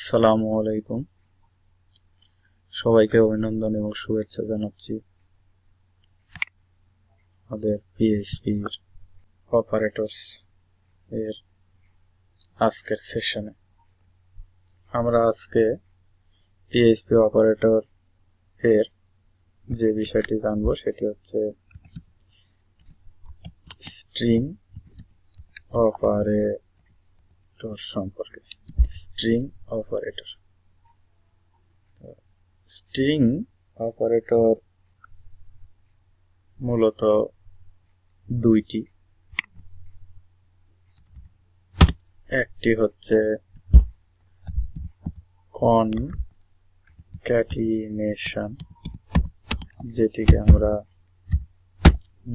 আসসালামু আলাইকুম, সবাইকে অভিনন্দন এবং শুভেচ্ছা জানাচ্ছি। আমাদের PHP অপারেটরস এর আজকের সেশনে আমরা আজকে PHP অপারেটর এর যে বিষয়টি জানবো সেটি হচ্ছে স্ট্রিং অপারেটর সম্পর্কে। স্ট্রিং অপারেটর স্ট্রিং অপারেটর মূলত দুইটি, একটি হচ্ছে কনক্যাটিনেশন, যেটিকে আমরা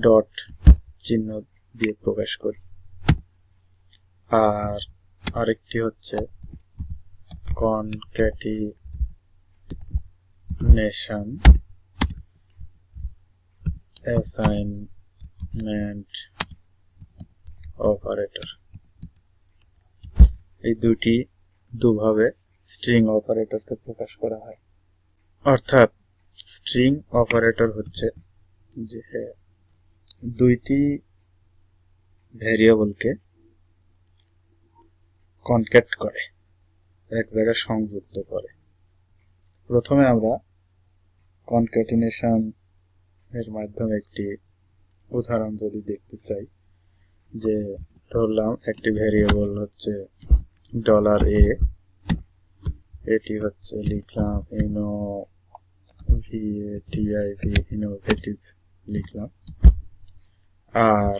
ডট চিহ্ন দিয়ে প্রকাশ করি, আর আরেকটি হচ্ছে কনক্যাটিনেশন অ্যাসাইনমেন্ট অপারেটর। এই দুভাবে স্ট্রিং অপারেটরকে প্রকাশ করা হয়। অর্থাৎ স্ট্রিং অপারেটর হচ্ছে যে দুইটি ভ্যারিয়েবলকে কনক্যাট করে, এক জায়গায় সংযুক্ত করে। প্রথমে আমরা কনক্যাটিনেশন এর মাধ্যমে একটি উদাহরণ যদি দেখতে চাই, যে ধরলাম একটি ভ্যারিয়েবল হচ্ছে $a, এটি হচ্ছে লিখলাম ইনোভেটিভ লিখলাম, আর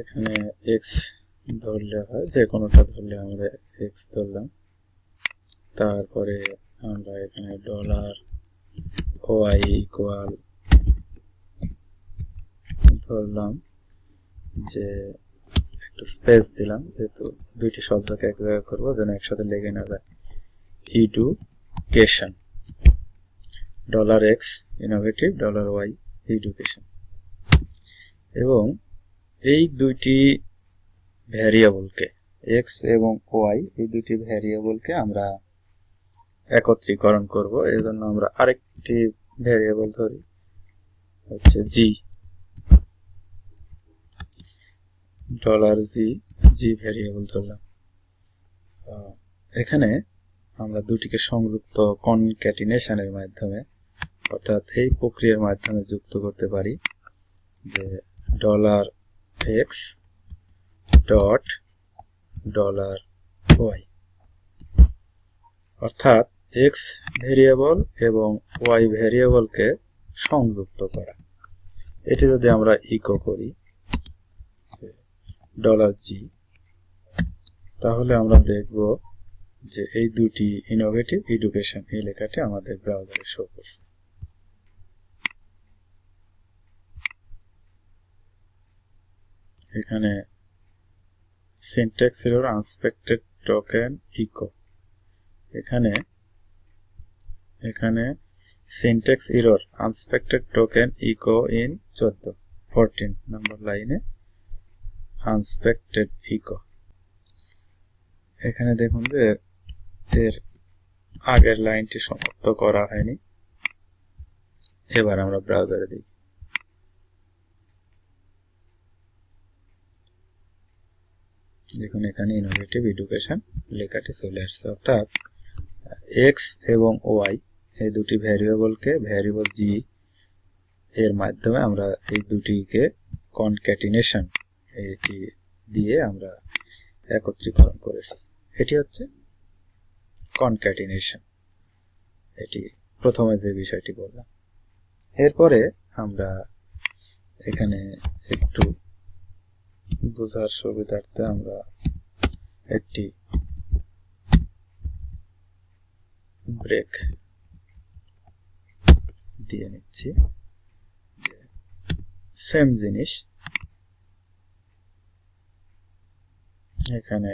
এখানে x ধরলে হয়, যে কোনোটা ধরলে আমরা x ধরলাম। তারপরে আমরা এখানে $y ইকুয়াল ধরলাম, যে একটু স্পেস দিলাম, যেহেতু দুইটি শব্দকে এক জায়গায় করবো যেন একসাথে লেগে না যায়। Education, $x innovative, $y education. এবং এই দুইটি ভ্যারিয়েবলকে, x এবং y, এই দুইটি ভ্যারিয়েবলকে আমরা একত্রীকরণ করব। এই জন্য আমরা আরেকটি ভ্যারিয়েবল ধরি, হচ্ছে g, $g ভ্যারিয়েবল ধরলাম। এখানে আমরা দুটিকে সংযুক্ত কনক্যাটিনেশনের মাধ্যমে, অর্থাৎ এই প্রক্রিয়ার মাধ্যমে যুক্ত করতে পারি, যে $x ডট $y, অর্থাৎ x ভ্যারিয়েবল এবং y ভ্যারিয়েবলকে সংযুক্ত করা। এটি যদি আমরা ইকো করি $g, তাহলে আমরা দেখব যে এই দুটি ইনোভেটিভ এডুকেশন এই লেখাটি আমাদের ব্রাউজারে শো করছে। এখানে syntax error unexpected token echo, এখানে syntax error unexpected token echo in 14 number লাইনে আনএক্সপেক্টেড ইকো। এখানে দেখুন যে এর আগের লাইনটি সমাপ্ত করা হয়নি। এবার আমরা ব্রাউজারে দেখি, দেখুন এখানে ইনোভেটিভ এডুকেশন লেখাটি চলে আসছে। অর্থাৎ x এবং y এই দুটি ভ্যারিয়েবলকে ভ্যারিয়েবল g এর মাধ্যমে আমরা এই দুটিকে কনক্যাটিনেশন এটি দিয়ে আমরা একত্রীকরণ করেছি। এটি হচ্ছে কনক্যাটিনেশন, এটি প্রথমে যে বিষয়টি বললাম। এরপরে আমরা এখানে একটু বোঝার সুবিধার্থে আমরা একটি ব্রেক দিয়ে নিচ্ছি, সেম জিনিস এখানে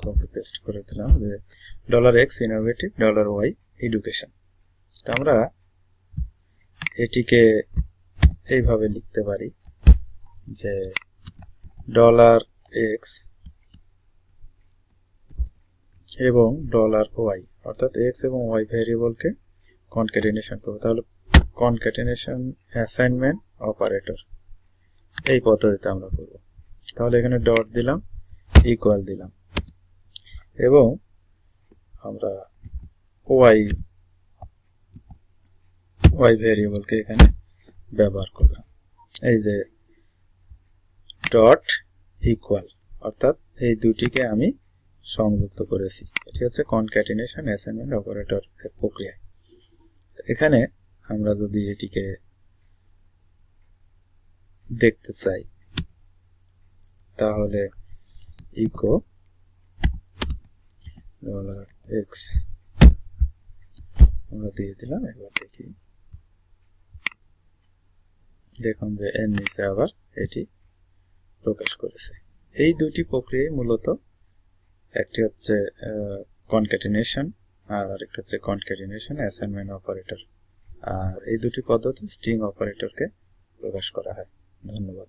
কপি পেস্ট করে দিলাম, যে $x ইনোভেটিভ, $y এডুকেশন। তো আমরা এটিকে এইভাবে লিখতে পারি, যে এক্স এবং $y, অর্থাৎ এক্স এবং ওয়াই ভেরিয়েবলকে কনক্যাটেনেশন করব। তাহলে কনক্যাটেনেশন অ্যাসাইনমেন্ট অপারেটর এই পদ্ধতিতে আমরা করব। তাহলে এখানে ডট দিলাম, ইকুয়াল দিলাম এবং আমরা ওয়াই ভেরিয়েবলকে এখানে ব্যবহার করলাম। এই যে ডট ইকুয়াল, অর্থাৎ এই দুটিকে আমি সংযুক্ত করেছি। এটি হচ্ছে কনক্যাটেনেশন অ্যাসাইনমেন্ট অপারেটর এর প্রক্রিয়া। এখানে আমরা যদি এটিকে দেখতে চাই তাহলে ইকো $x আমরা দিয়ে দিলাম। এবার দেখি, দেখুন যে এর নিচে আবার এটি প্রকাশ করেছে। এই দুটি প্রক্রিয়ায় মূলত একটি হচ্ছে কনক্যাটেনেশন আর আরেকটি হচ্ছে কনক্যাটেনেশন অ্যাসাইনমেন্ট অপারেটর, আর এই দুটি পদ্ধতি স্ট্রিং অপারেটরকে প্রকাশ করা হয়। ধন্যবাদ।